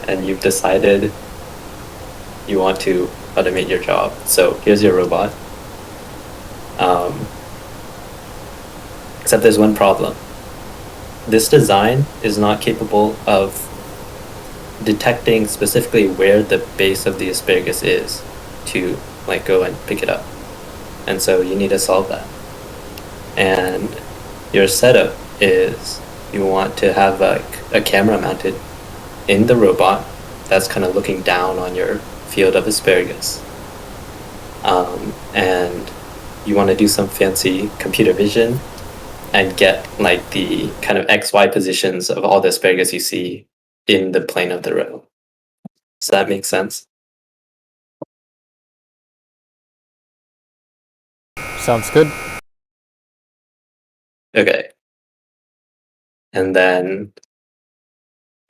and you've decided you want to automate your job. So here's your robot. Um, except there's one problem. This design is not capable of detecting specifically where the base of the asparagus is to like go and pick it up. And so you need to solve that. And your setup is you want to have a camera mounted in the robot that's kind of looking down on your field of asparagus. And you want to do some fancy computer vision and get like the kind of XY positions of all the asparagus you see in the plane of the row. Does that make sense? Sounds good. Okay. And then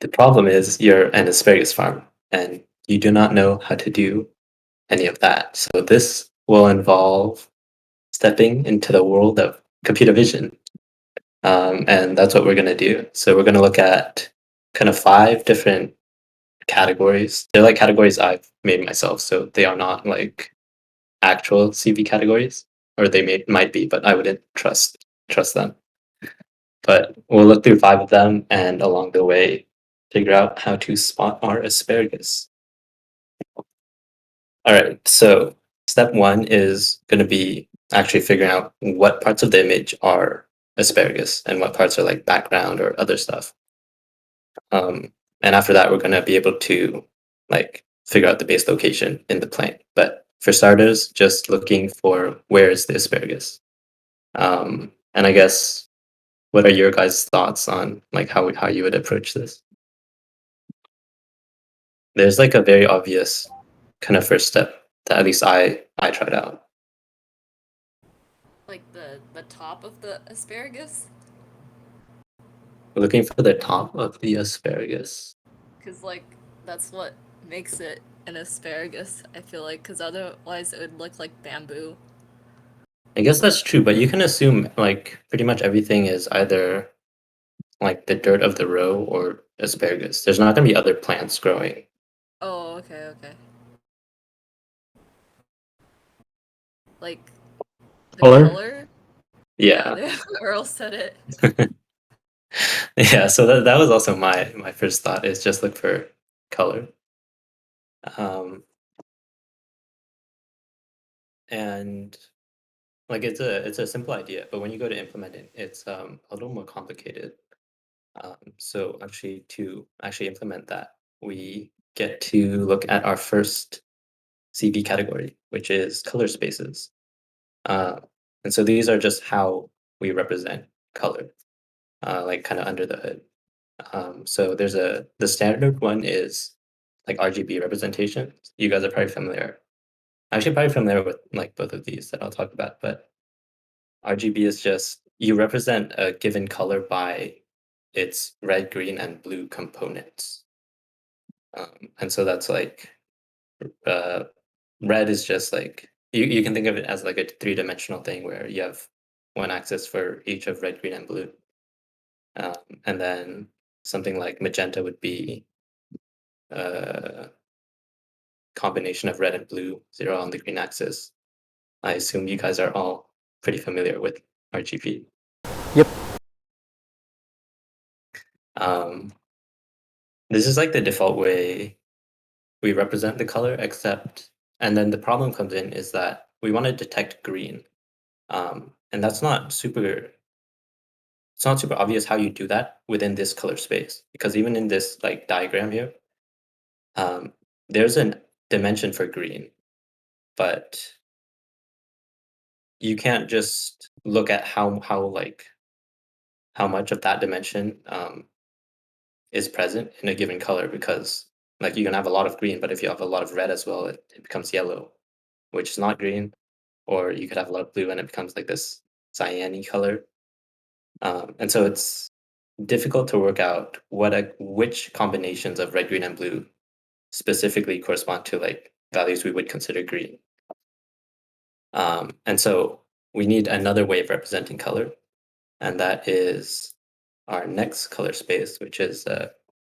the problem is you're an asparagus farm and you do not know how to do any of that. So this will involve stepping into the world of computer vision. And that's what we're going to do. So we're going to look at kind of 5 different categories. They're like categories I've made myself, so they are not like actual CV categories, or might be, but I wouldn't trust them. But we'll look through 5 of them, and along the way, figure out how to spot our asparagus. All right, so step 1 is going to be actually figuring out what parts of the image are asparagus and what parts are like background or other stuff. And after that, we're going to be able to like figure out the base location in the plane. But for starters, just looking for where is the asparagus. And I guess, what are your guys' thoughts on like how you would approach this? There's like a very obvious kind of first step that at least I tried out. Like the top of the asparagus, We're looking for the top of the asparagus. because like that's what makes it an asparagus. I feel like, because otherwise it would look like bamboo. I guess that's true, but you can assume like pretty much everything is either like the dirt of the row or asparagus. There's not gonna be other plants growing. Oh, okay, okay. Like the Color? color. Yeah, Yeah. Earl said it. Yeah, so that was also my first thought is just look for color. Um, and like it's a simple idea, but when you go to implement it, it's a little more complicated. So actually to actually implement that, we get to look at our first CV category, which is color spaces. Uh, and so these are just how we represent color, like kind of under the hood. So the standard one is like RGB representation. You guys are probably familiar. Actually, probably familiar with like both of these that I'll talk about. But RGB is just you represent a given color by its red, green, and blue components. And so that's like uh, red is just like you can think of it as like a three-dimensional thing where you have one axis for each of red, green, and blue. Um, and then something like magenta would be a combination of red and blue, 0 on the green axis. I assume you guys are all pretty familiar with RGB. Yep. Um, this is like the default way we represent the color, except, and then the problem comes in is that we want to detect green. And that's not super, it's not super obvious how you do that within this color space, because even in this like diagram here, um, there's a dimension for green, but you can't just look at how like how much of that dimension is present in a given color because like you can have a lot of green, but if you have a lot of red as well, it becomes yellow, which is not green. Or you could have a lot of blue and it becomes like this cyan color. And so it's difficult to work out which combinations of red, green, and blue specifically correspond to like values we would consider green. And so we need another way of representing color, and that is our next color space, which is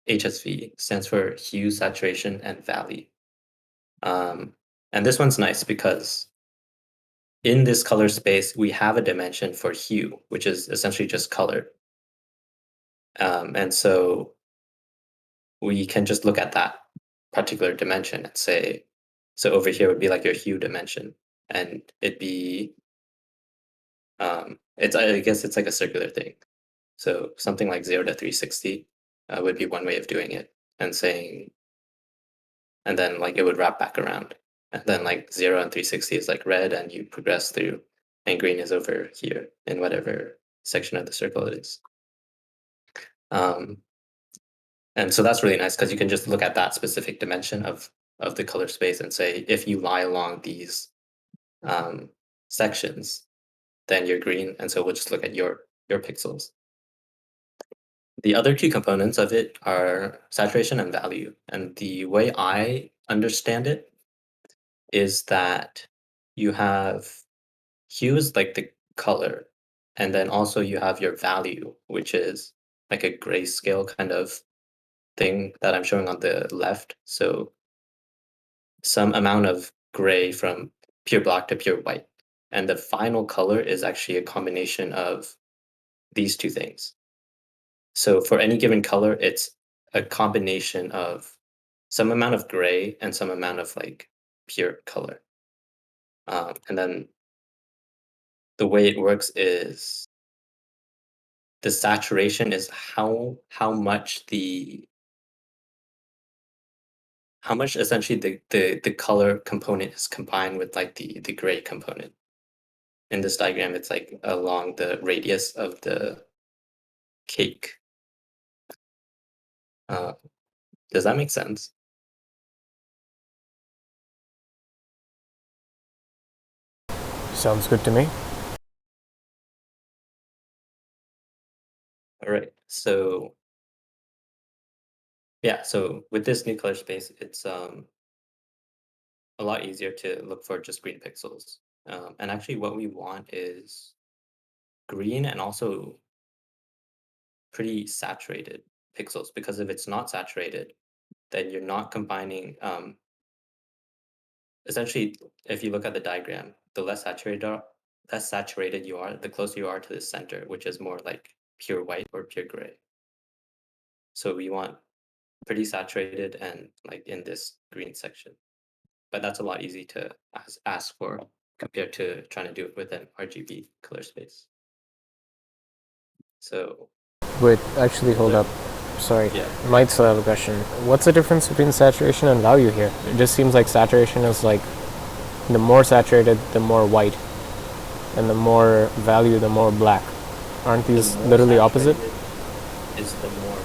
HSV, stands for hue, saturation, and value. And this one's nice because in this color space, we have a dimension for hue, which is essentially just color. And so we can just look at that particular dimension and say, so over here would be like your hue dimension, and it'd be, I guess it's like a circular thing. So something like 0 to 360 would be one way of doing it, and saying, and then like it would wrap back around. And then like 0 and 360 is like red, and you progress through, and green is over here in whatever section of the circle it is. And so that's really nice because you can just look at that specific dimension of the color space and say, if you lie along these sections, then you're green. And so we'll just look at your pixels. The other key components of it are saturation and value. And the way I understand it is that you have hue is like the color, and then also you have your value, which is like a grayscale kind of thing that I'm showing on the left. So some amount of gray from pure black to pure white. And the final color is actually a combination of these two things. So for any given color, it's a combination of some amount of gray and some amount of like pure color. And then the way it works is the saturation is how much essentially the color component is combined with like the gray component. In this diagram, it's like along the radius of the cake. Does that make sense? Sounds good to me. All right. So yeah, so with this new color space, it's a lot easier to look for just green pixels. And actually, what we want is green and also pretty saturated pixels, because if it's not saturated, then you're not combining. Essentially, if you look at the diagram, the less saturated you are, the closer you are to the center, which is more like pure white or pure gray. So we want pretty saturated and like in this green section. But that's a lot easy to ask for compared to trying to do it with an RGB color space. So Wait, actually, hold the- up. Sorry. yeah, Might still have a question. What's the difference between saturation and value here? It just seems like saturation is like the more saturated, the more white, and the more value, the more black. Aren't the these more literally opposite? saturated is the more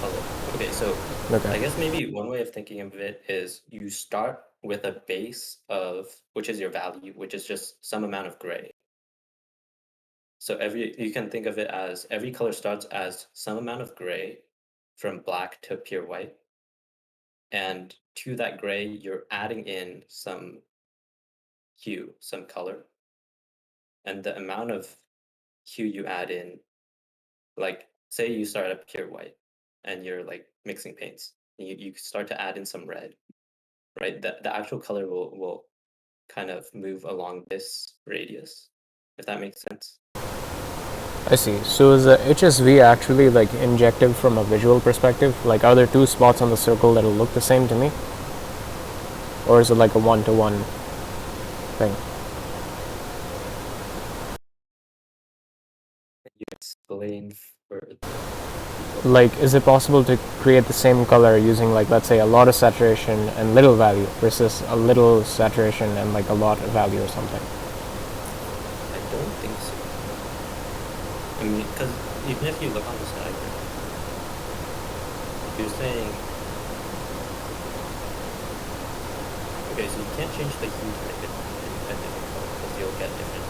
color. Okay, so I Okay. guess maybe one way of thinking of it is you start with a base of, which is your value, which is just some amount of gray. So you can think of it as every color starts as some amount of gray from black to pure white. And to that gray, you're adding in some hue, some color. And the amount of hue you add in, like say you start at pure white and you're like mixing paints, and you start to add in some red, right? The actual color will kind of move along this radius, if that makes sense. I see. So is the HSV actually like injective from a visual perspective? Like, are there two spots on the circle that'll look the same to me? Or is it like a one-to-one thing? Can you explain for Like, is it possible to create the same color using, like, let's say a lot of saturation and little value versus a little saturation and like a lot of value or something? I don't think so. I mean, because even if you look on this diagram, you're saying, okay, so you can't change the hue to make it a different color because you'll get different,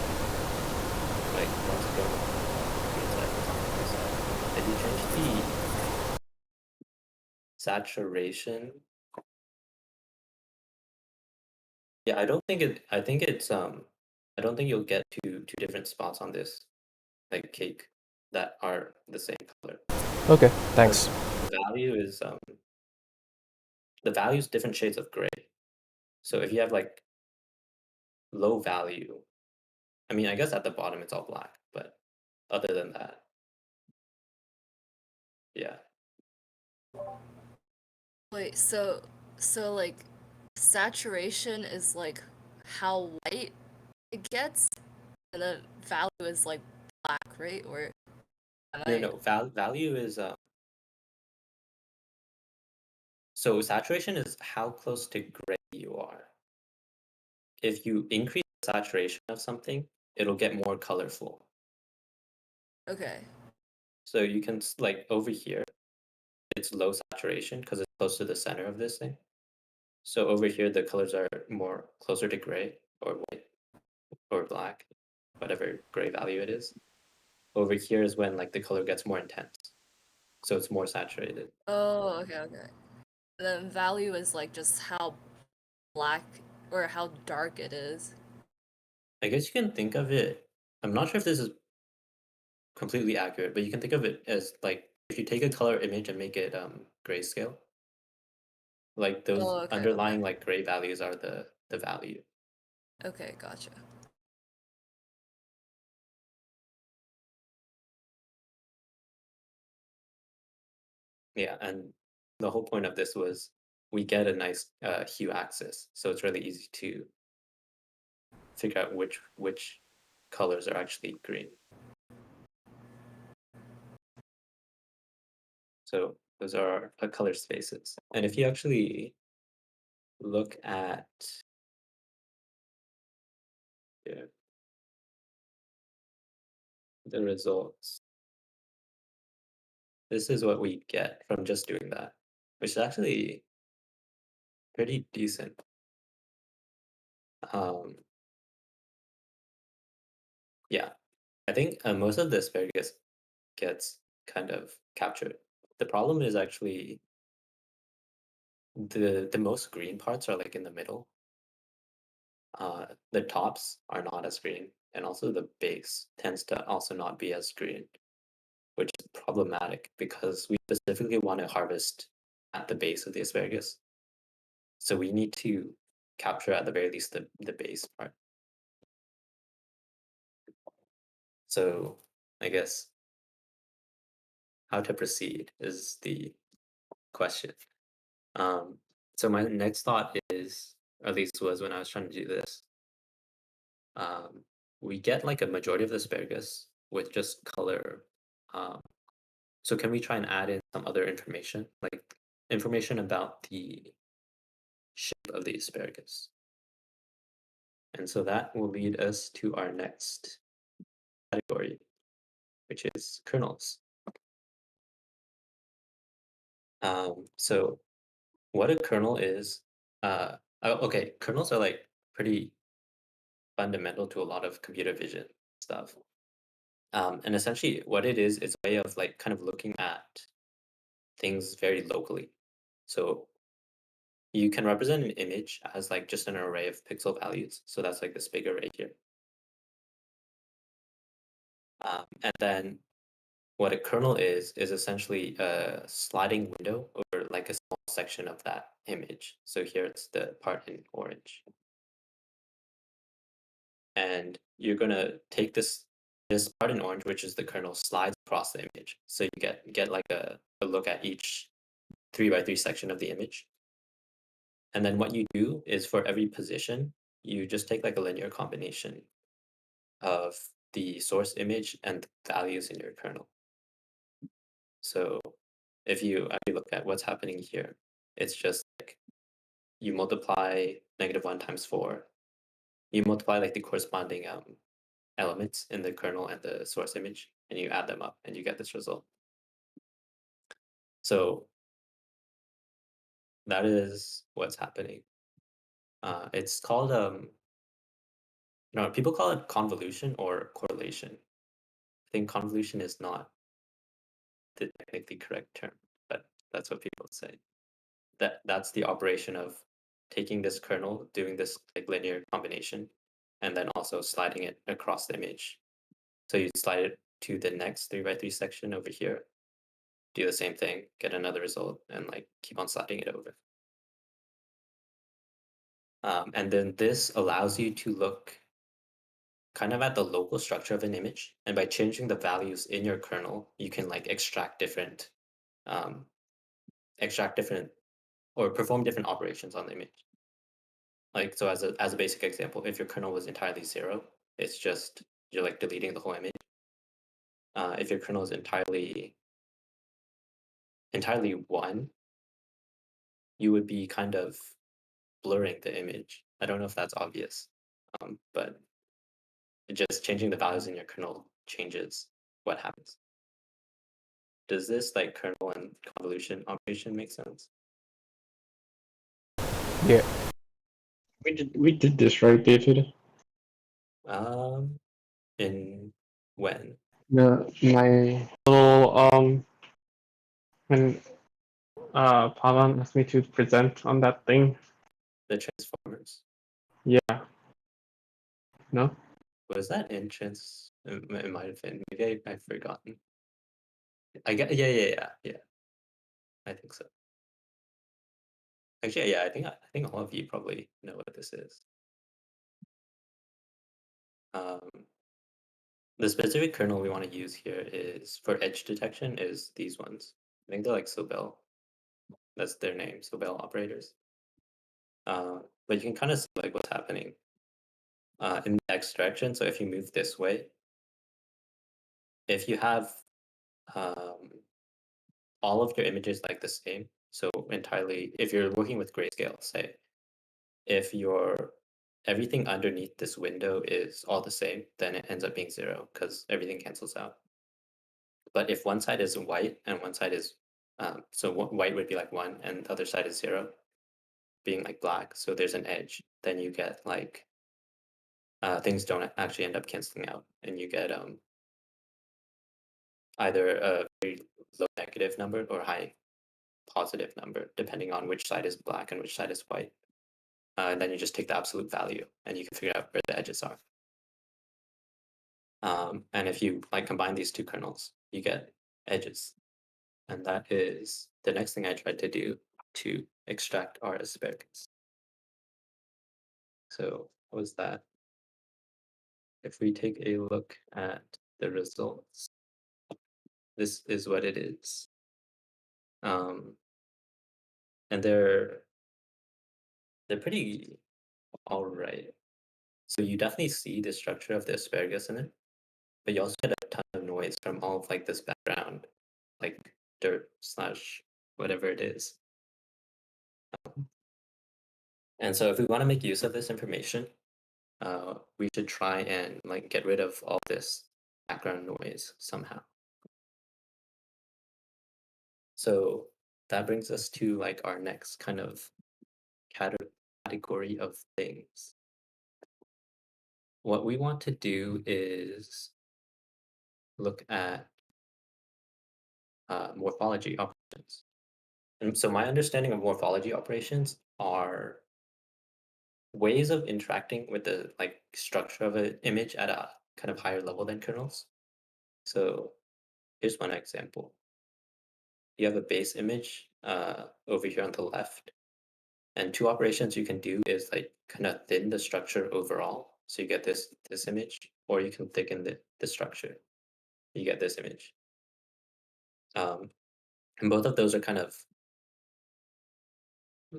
like, once you go green side versus blue side. If you change the saturation, yeah, I don't think it, I think it's, I don't think you'll get two different spots on this, like, cake that are the same color. Okay, thanks. value is the value is different shades of gray. So if you have like low value, I mean, I guess at the bottom it's all black, but other than that, yeah. Wait, so like saturation is like how white it gets, and then value is like black, right? Or am No, I no, value is so saturation is how close to gray you are. If you increase the saturation of something, it'll get more colorful. okay? So you can like over here, it's low saturation because it's close to the center of this thing. So over here, the colors are more closer to gray or white or black, whatever gray value it is. Over here is when like the color gets more intense, so it's more saturated. Oh, okay, okay. Then value is like just how black or how dark it is. I guess you can think of it. I'm not sure if this is completely accurate, but you can think of it as like if you take a color image and make it grayscale, like those Oh, okay, okay. underlying like gray values are the value. Okay, gotcha. Yeah, and the whole point of this was we get a nice hue axis, so it's really easy to figure out which colors are actually green. So those are our color spaces. And if you actually look at yeah, the results, this is what we get from just doing that, which is actually pretty decent. Um, yeah, I think most of the asparagus gets kind of captured. The problem is actually the most green parts are like in the middle. The tops are not as green, and also the base tends to also not be as green, which is problematic because we specifically want to harvest at the base of the asparagus. So we need to capture at the very least the base part. So I guess how to proceed is the question. Um, so my next thought is, or at least was when I was trying to do this, um, we get like a majority of the asparagus with just color. Um, so can we try and add in some other information, like information about the shape of the asparagus? And so that will lead us to our next category, which is kernels. So what a kernel is, okay, kernels are like pretty fundamental to a lot of computer vision stuff. And essentially what it is a way of like kind of looking at things very locally. So you can represent an image as like just an array of pixel values. So that's like this big array here. And then what a kernel is essentially a sliding window or like a small section of that image. So here it's the part in orange. And you're gonna take this part in orange, which is the kernel, slides across the image. So you get like a look at each 3 by 3 section of the image. And then what you do is for every position, you just take like a linear combination of the source image and the values in your kernel. So if you actually look at what's happening here, it's just like you multiply -1 times 4. You multiply like the corresponding elements in the kernel and the source image, and you add them up, and you get this result. So that is what's happening. It's called no, people call it convolution or correlation. I think convolution is not the technically correct term, but that's what people say. That's the operation of taking this kernel, doing this like linear combination, and then also sliding it across the image. So you slide it to the next 3 by 3 section over here, do the same thing, get another result, and like keep on sliding it over. And then this allows you to look kind of at the local structure of an image, and by changing the values in your kernel, you can like um, extract different or perform different operations on the image. Like so, as a basic example, if your kernel was entirely 0, it's just you're like deleting the whole image. If your kernel is entirely 1, you would be kind of blurring the image. I don't know if that's obvious, but just changing the values in your kernel changes what happens. Does this like kernel and convolution operation make sense? Yeah. We did this, right, David? In when? My little when Pavan asked me to present on that thing. The transformers. Yeah. No? Was that in trans? It might have been. Maybe I've forgotten. I get. Yeah. I think so. Actually, yeah. I think all of you probably know what this is. The specific kernel we want to use here is for edge detection is these ones. I think they're like Sobel. That's their name, Sobel operators. But you can kind of see like what's happening in the x direction. So if you move this way, if you have um, all of your images like the same, so entirely, if you're working with grayscale, say, if your everything underneath this window is all the same, then it ends up being 0 because everything cancels out. But if one side is white and one side is so white would be like 1 and the other side is 0, being like black, so there's an edge, then you get like things don't actually end up canceling out, and you get either a very low negative number or high positive number, depending on which side is black and which side is white. And then you just take the absolute value, and you can figure out where the edges are. And if you like combine these two kernels, you get edges, and that is the next thing I tried to do to extract our asparagus. So what was that? If we take a look at the results, this is what it is. And they're pretty all right. So you definitely see the structure of the asparagus in it, but you also get a ton of noise from all of like this background, like dirt slash whatever it is. And so if we want to make use of this information, we should try and like get rid of all this background noise somehow. So that brings us to like our next kind of category of things. What we want to do is look at morphology operations. And so my understanding of morphology operations are ways of interacting with the like structure of an image at a kind of higher level than kernels. So here's one example. You have a base image over here on the left, and two operations you can do is like kind of thin the structure overall, so you get this image, or you can thicken the structure, you get this image. And both of those are kind of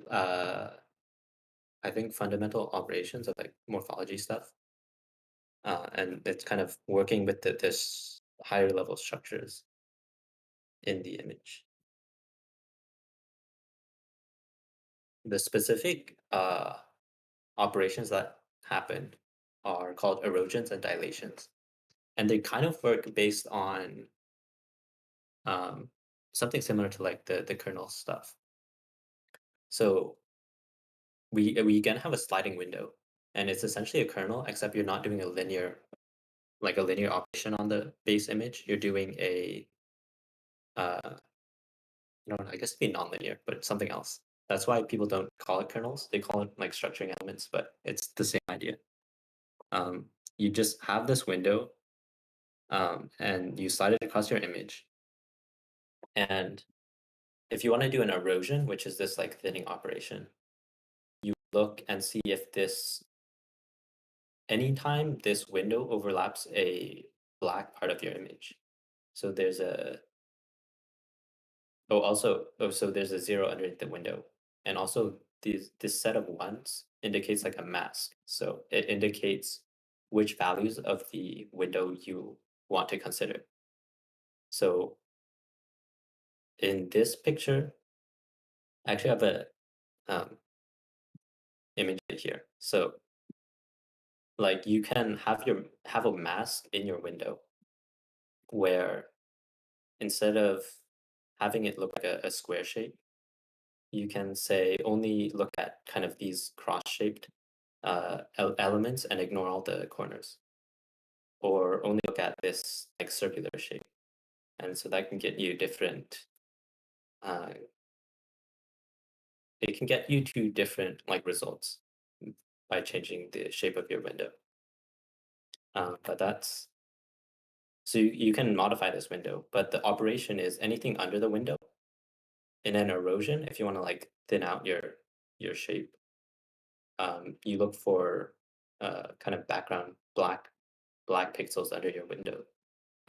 uh, I think fundamental operations of like morphology stuff, and it's kind of working with this higher level structures in the image. The specific operations that happen are called erosions and dilations, and they kind of work based on something similar to like the kernel stuff. So we can have a sliding window, and it's essentially a kernel, except you're not doing a linear operation on the base image. You're doing a no, I guess it'd be nonlinear, but something else. That's why people don't call it kernels. They call it like structuring elements, but it's the same idea. You just have this window, and you slide it across your image, And if you want to do an erosion, which is this like thinning operation, you look and see if this anytime this window overlaps a black part of your image. So there's a so there's a zero underneath the window. And also this set of ones indicates like a mask. So it indicates which values of the window you want to consider. So in this picture, I actually have a um, image here. So like you can have a mask in your window where instead of having it look like a square shape, you can say only look at kind of these cross-shaped elements and ignore all the corners, or only look at this like circular shape. And so that can get you different. Uh, it can get you to different like results by changing the shape of your window. But that's so you can modify this window, but the operation is anything under the window. In an erosion, if you want to like thin out your shape, you look for kind of background black pixels under your window.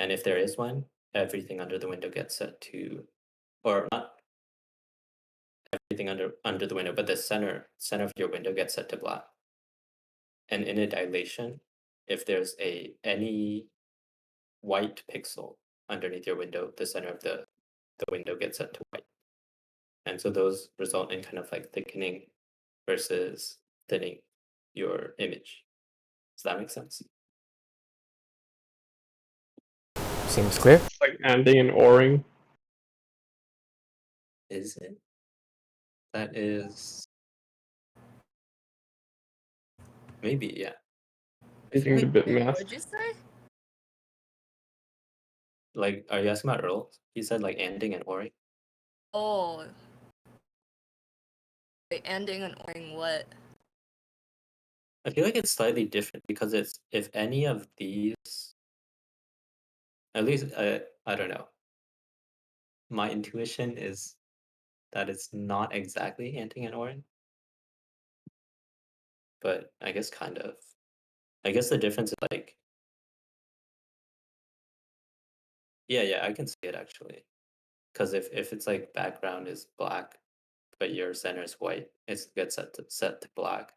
And if there is one, everything under the window gets set to, or not everything under the window, but the center of your window gets set to black. And in a dilation, if there's any white pixel underneath your window, the center of the window gets set to white. And so those result in kind of like thickening versus thinning your image. Does that make sense? Seems clear. It's like ending and oring. Is it? That is maybe, yeah. I feel Using the like bit Wait, mask. what'd you say? are you asking about Earl? He said like ending and oring. Oh, wait, ending and oring what? I feel like it's slightly different because it's if any of these, at least I don't know. My intuition is that it's not exactly ending and oring, but I guess kind of. I guess the difference is like, yeah, I can see it actually. Because if it's like background is black, but your center is white, it gets set to black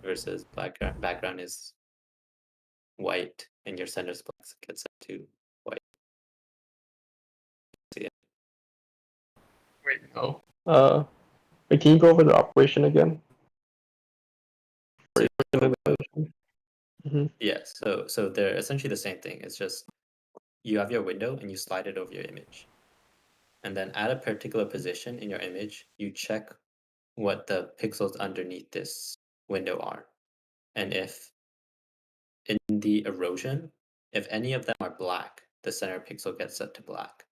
versus background is white and your center is black, so it gets set to white. So yeah. Wait, no. Wait, can you go over the operation again? So Mm-hmm. yeah, so they're essentially the same thing. It's just you have your window and you slide it over your image. And then at a particular position in your image, you check what the pixels underneath this window are. And if in the erosion, if any of them are black, the center pixel gets set to black.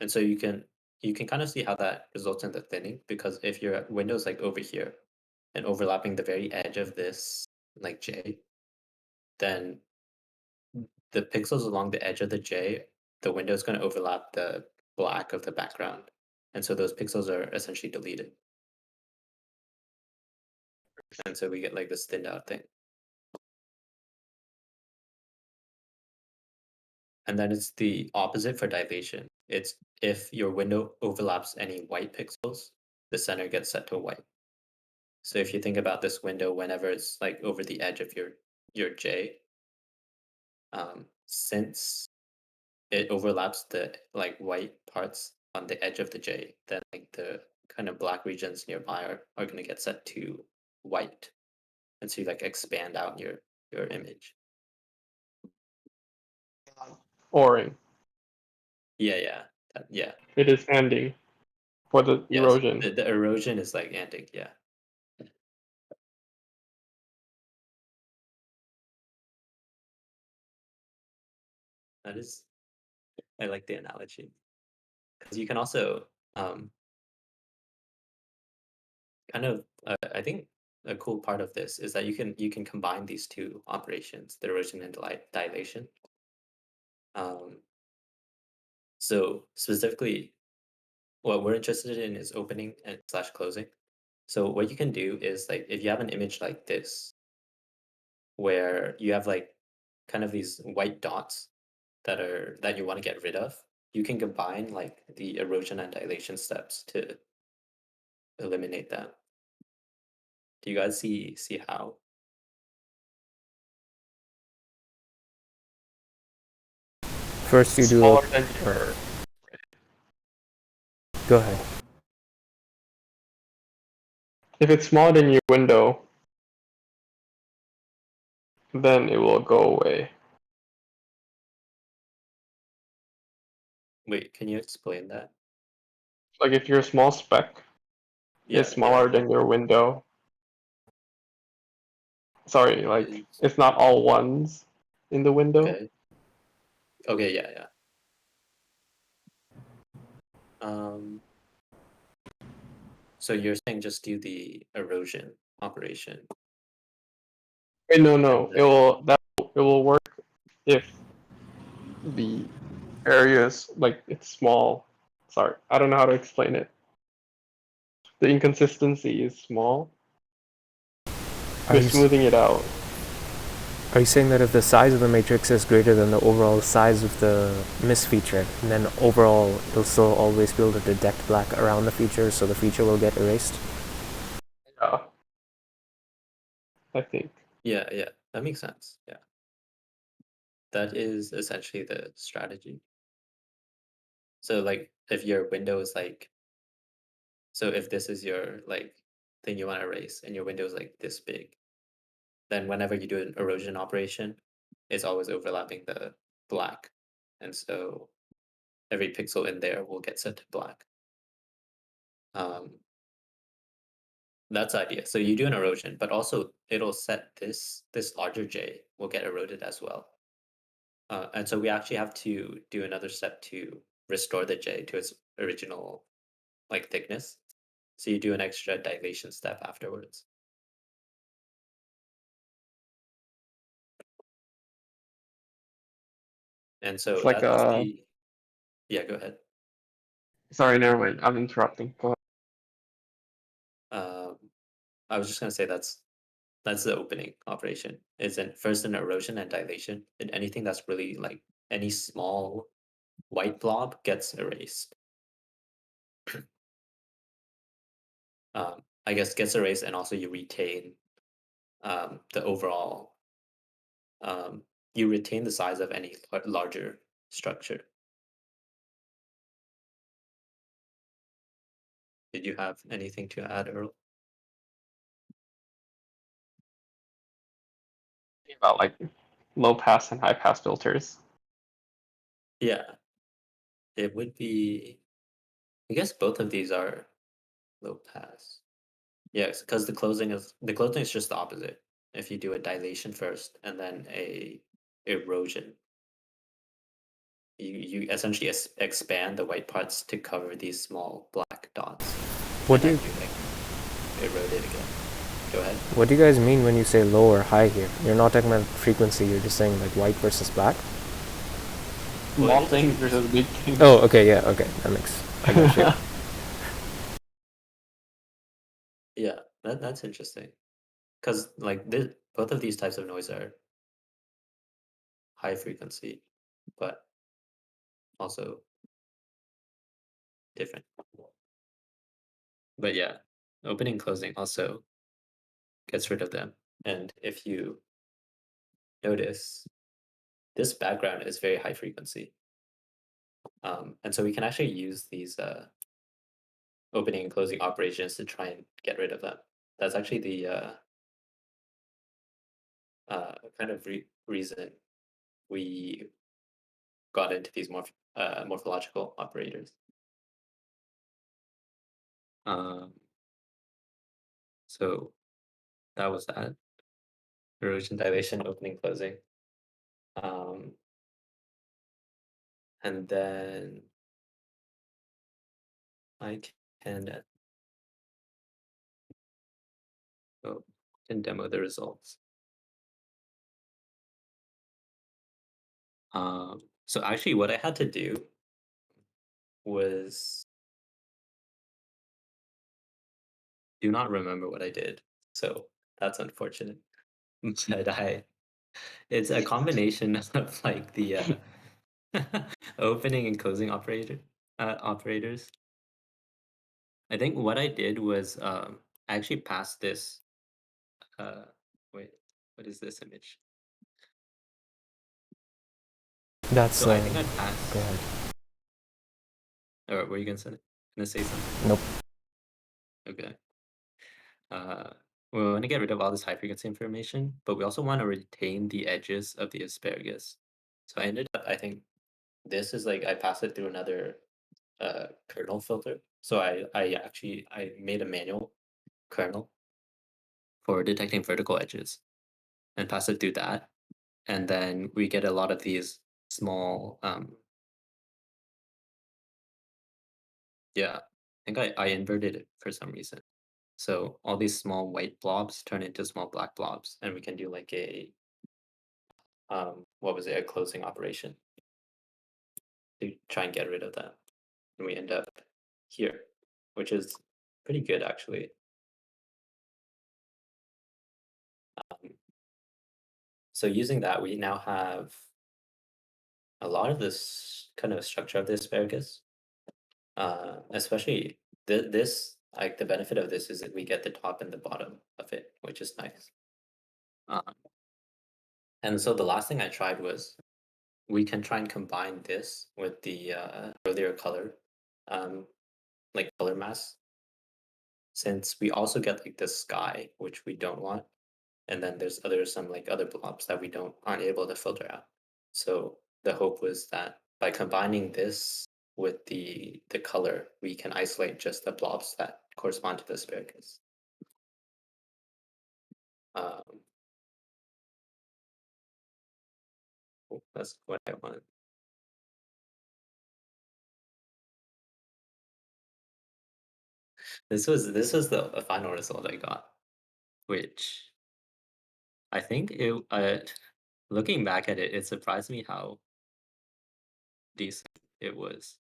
And so you can kind of see how that results in the thinning because if your window is like over here and overlapping the very edge of this like J, then the pixels along the edge of the J, the window is going to overlap the black of the background. And so those pixels are essentially deleted. And so we get like this thinned out thing. And then it's the opposite for dilation. It's if your window overlaps any white pixels, the center gets set to white. So if you think about this window, whenever it's like over the edge of your J, since it overlaps the like white parts on the edge of the J, then like the kind of black regions nearby are going to get set to white, and so you like expand out your image. Oring. Yeah. It is ending for the Yes, erosion. the erosion is like ending. Yeah, that is. I like the analogy because you can also kind of I think a cool part of this is that you can combine these two operations, the erosion and dilation. Um, so specifically, what we're interested in is opening and slash closing. So what you can do is like if you have an image like this, where you have like kind of these white dots that you want to get rid of, you can combine like the erosion and dilation steps to eliminate that. Do you guys see how? First, you do a. Smaller than your Go ahead. if it's smaller than your window, then it will go away. Wait, can you explain that? Like if your small speck is Yeah, yeah. smaller than your window, sorry, like Is it's not all ones in the window. okay. Okay, yeah, yeah. Um, so you're saying just do the erosion operation, Wait, no, and no, it will work if the area is like it's small. Sorry, I don't know how to explain it. The inconsistency is small. Are We're you smoothing it out. are you saying that if the size of the matrix is greater than the overall size of the miss feature, then overall it'll still always be able to detect black around the feature, so the feature will get erased? Yeah, I think. yeah, yeah, that makes sense. Yeah, that is essentially the strategy. So like if your window is like, so if this is your like thing you want to erase and your window is like this big, then whenever you do an erosion operation, it's always overlapping the black. And so every pixel in there will get set to black. Um, that's the idea. So you do an erosion, but also it'll set this larger J will get eroded as well. And so we actually have to do another step to restore the J to its original like thickness. So you do an extra dilation step afterwards. And It's so like that's a. the yeah, go ahead. Sorry, never mind. I'm interrupting. Go Um, I was just gonna say that's the opening operation. Is in first an erosion and dilation, and anything that's really like any small white blob gets erased. I guess gets erased, and also you retain the overall. You retain the size of any larger structure. Did you have anything to add, Earl? about like low pass and high pass filters. Yeah, it would be. I guess both of these are low pass. Yes, because the closing is just the opposite. If you do a dilation first and then a erosion, you essentially expand the white parts to cover these small black dots, What and do then you you like erode it again. Go ahead. what do you guys mean when you say low or high here? You're not talking about frequency, you're just saying like white versus black? Well, Small it things is. versus big things. Oh, okay, yeah, okay. I got you. Yeah, that's interesting. Because like both of these types of noise are high frequency, but also different. But yeah, opening closing also gets rid of them. And if you notice, this background is very high frequency. And so we can actually use these opening and closing operations to try and get rid of them. That's actually the kind of reason we got into these morphological operators. Um, so that was that erosion, dilation, opening, closing. Um, and then I can go can demo the results. So actually, what I had to do was do not remember what I did. So that's unfortunate. But it's a combination of like the opening and closing operators. I think what I did was I actually passed this. Uh, wait, what is this image? That's So I think I go passed. ahead. Or were you gonna say something? Nope. Okay. Uh, we want to get rid of all this high frequency information, but we also want to retain the edges of the asparagus. So I ended up, I think this is like I passed it through another kernel filter. So I made a manual kernel for detecting vertical edges and pass it through that. And then we get a lot of these small yeah, I think I inverted it for some reason. So all these small white blobs turn into small black blobs, and we can do like a what was it, a closing operation to try and get rid of that. And we end up here, which is pretty good actually. Um, so using that, we now have a lot of this kind of structure of the asparagus. Especially this, like the benefit of this is that we get the top and the bottom of it, which is nice. Um, and so the last thing I tried was we can try and combine this with the earlier color, um, like color mask, since we also get like the sky, which we don't want, and then there's some like other blobs that we don't aren't able to filter out. So the hope was that by combining this with the color, we can isolate just the blobs that correspond to the asparagus. Um, that's what I want. This was the final result I got, which I think looking back at it, it surprised me how decent it was.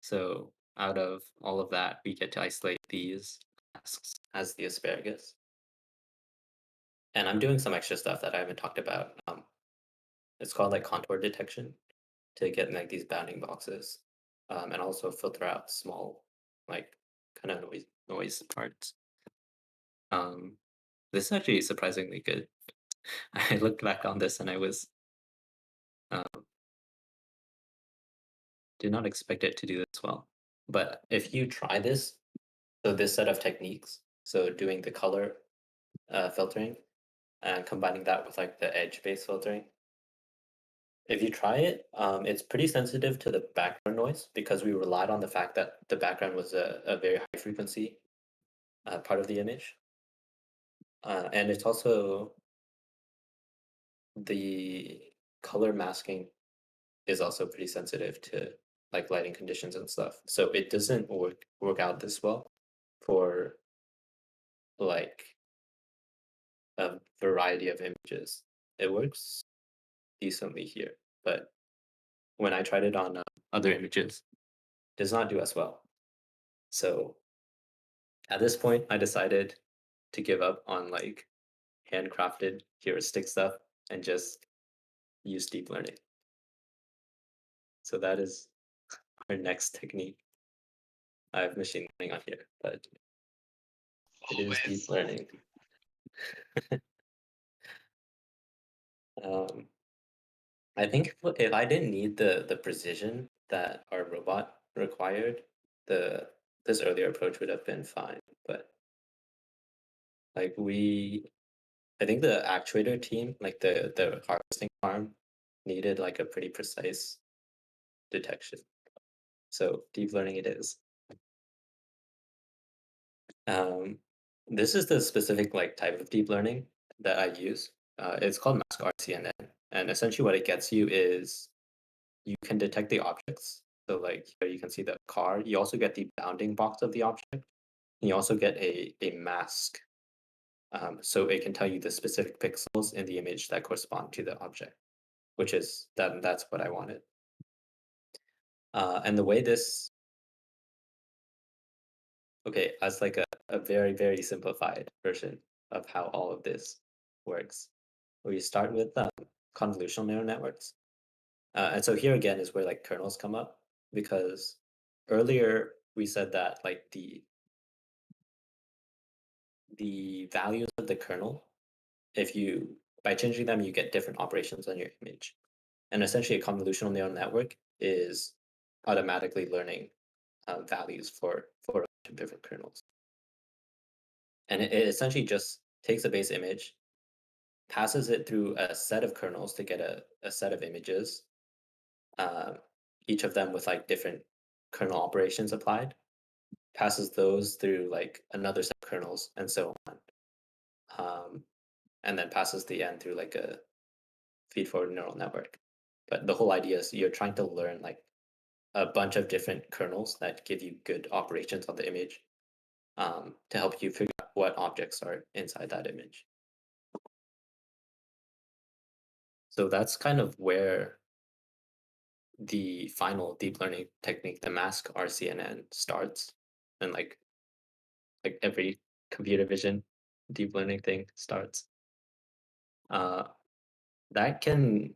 So out of all of that, we get to isolate these masks as the asparagus. And I'm doing some extra stuff that I haven't talked about. It's called like contour detection to get like these bounding boxes, and also filter out small, like kind of noise parts. Um, this is actually surprisingly good. I looked back on this and I was um, did not expect it to do this well. But if you try this, so this set of techniques, so doing the color filtering and combining that with like the edge-based filtering, if you try it, it's pretty sensitive to the background noise because we relied on the fact that the background was a very high frequency part of the image. And it's also the color masking is also pretty sensitive to like lighting conditions and stuff. So it doesn't work out this well for like a variety of images. It works decently here, but when I tried it on other images, it does not do as well. So at this point, I decided to give up on like handcrafted heuristic stuff and just use deep learning. So that is our next technique. I have machine learning on here, but it is deep learning. Um, I think if I didn't need the precision that our robot required, the this earlier approach would have been fine. But like I think the actuator team, like the harvesting farm, needed like a pretty precise detection. So deep learning it is. Um, this is the specific like type of deep learning that I use. It's called mask RCNN, and essentially what it gets you is you can detect the objects. So like here you can see the car. You also get the bounding box of the object. And you also get a mask So it can tell you the specific pixels in the image that correspond to the object, which is that's what I wanted. And the way this, okay, as like a very, very simplified version of how all of this works. We start with convolutional neural networks. And so here again is where like kernels come up, because earlier we said that like the values of the kernel, if you by changing them, you get different operations on your image. And essentially, a convolutional neural network is automatically learning values for a bunch of different kernels. And it essentially just takes a base image, passes it through a set of kernels to get a set of images, uh, each of them with like different kernel operations applied, passes those through like another set of kernels, and so on. And then passes the end through like a feed-forward neural network. But the whole idea is you're trying to learn like a bunch of different kernels that give you good operations on the image, to help you figure out what objects are inside that image. So that's kind of where the final deep learning technique, the mask RCNN, starts, and like every computer vision deep learning thing starts. Uh, that can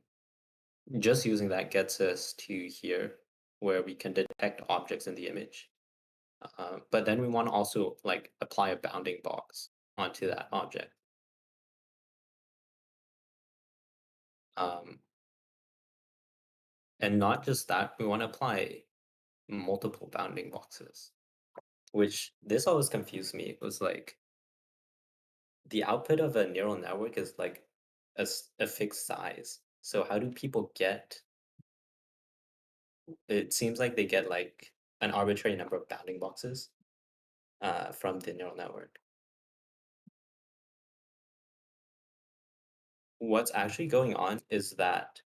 just using that gets us to here, where we can detect objects in the image. But then we want to also like apply a bounding box onto that object. Um, and not just that, we want to apply multiple bounding boxes, which this always confused me. It was like the output of a neural network is like a fixed size. So how do people get, it seems like they get like an arbitrary number of bounding boxes from the neural network. What's actually going on is that,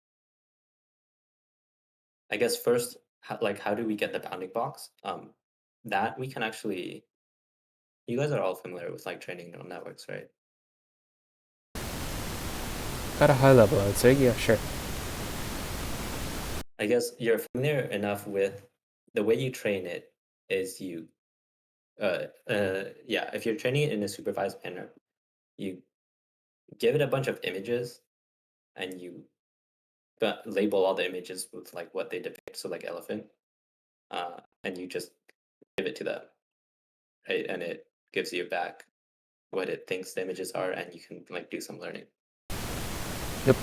I guess first, how do we get the bounding box? That we can actually, you guys are all familiar with like training neural networks, right? At a high level, I'd say, yeah, sure. I guess you're familiar enough with the way you train it is yeah, if you're training it in a supervised manner, you give it a bunch of images and you label all the images with like what they depict, so like elephant, and you just give it to them, right? And it gives you back what it thinks the images are, and you can like do some learning. Yep.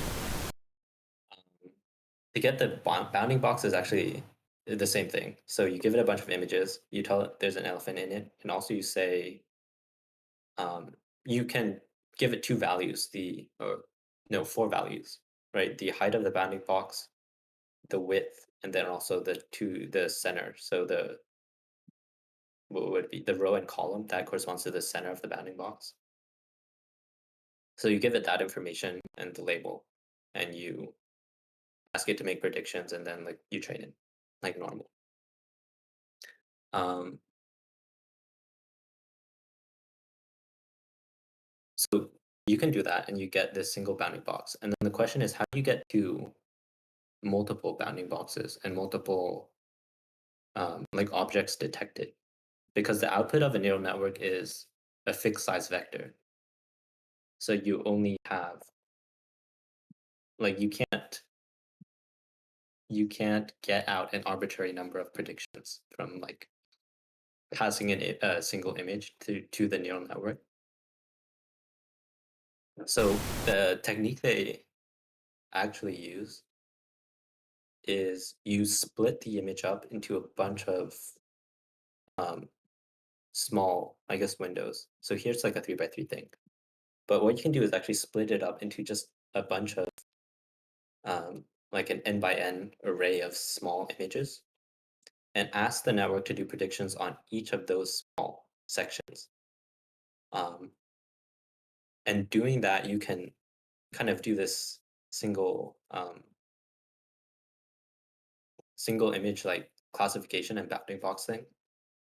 To get the bounding box is actually the same thing. So you give it a bunch of images, you tell it there's an elephant in it, and also you say, you can give it two values, or no, four values, right? The height of the bounding box, the width, and then also the center. So what would it be, the row and column that corresponds to the center of the bounding box. So you give it that information and the label, and you ask it to make predictions, and then like you train it like normal. Um, so you can do that, and you get this single bounding box. And then the question is, how do you get to multiple bounding boxes and multiple like objects detected? Because the output of a neural network is a fixed size vector. So you only have, like, you can't get out an arbitrary number of predictions from like passing in a single image to the neural network. So the technique they actually use is you split the image up into a bunch of um, small, I guess, windows. So here's like a 3x3 thing. But what you can do is actually split it up into just a bunch of like an n by n array of small images, and ask the network to do predictions on each of those small sections. Um, and doing that, you can kind of do this single single image like classification and bounding box thing,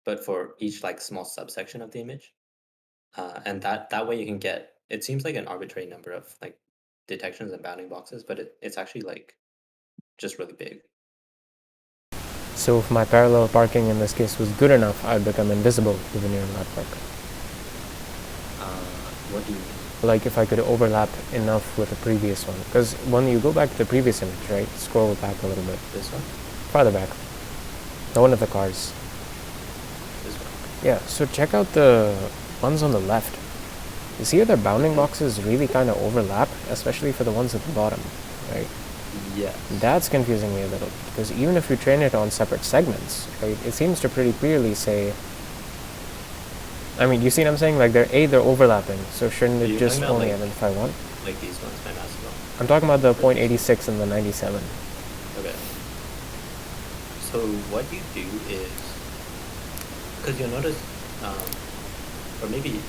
but for each like small subsection of the image. And that way you can get, it seems like an arbitrary number of like detections and bounding boxes, but it's actually like just really big. So if my parallel parking in this case was good enough, I'd become invisible to the neural network. What do you mean? Like if I could overlap enough with the previous one. Because when you go back to the previous image, right, scroll back a little bit. This one? Farther back. The one of the cars. This one? Yeah, so check out the ones on the left. You see how their bounding boxes really kind of overlap, especially for the ones at the bottom, right? Yes. That's confusing me a little, because even if you train it on separate segments, right, it seems to pretty clearly say, I mean, you see what I'm saying? Like, they're overlapping, so shouldn't it just only identify one? Like these ones, I'm asking about. I'm talking about the 0.86 and the 97. Okay. So what you do is, because you'll notice, or maybe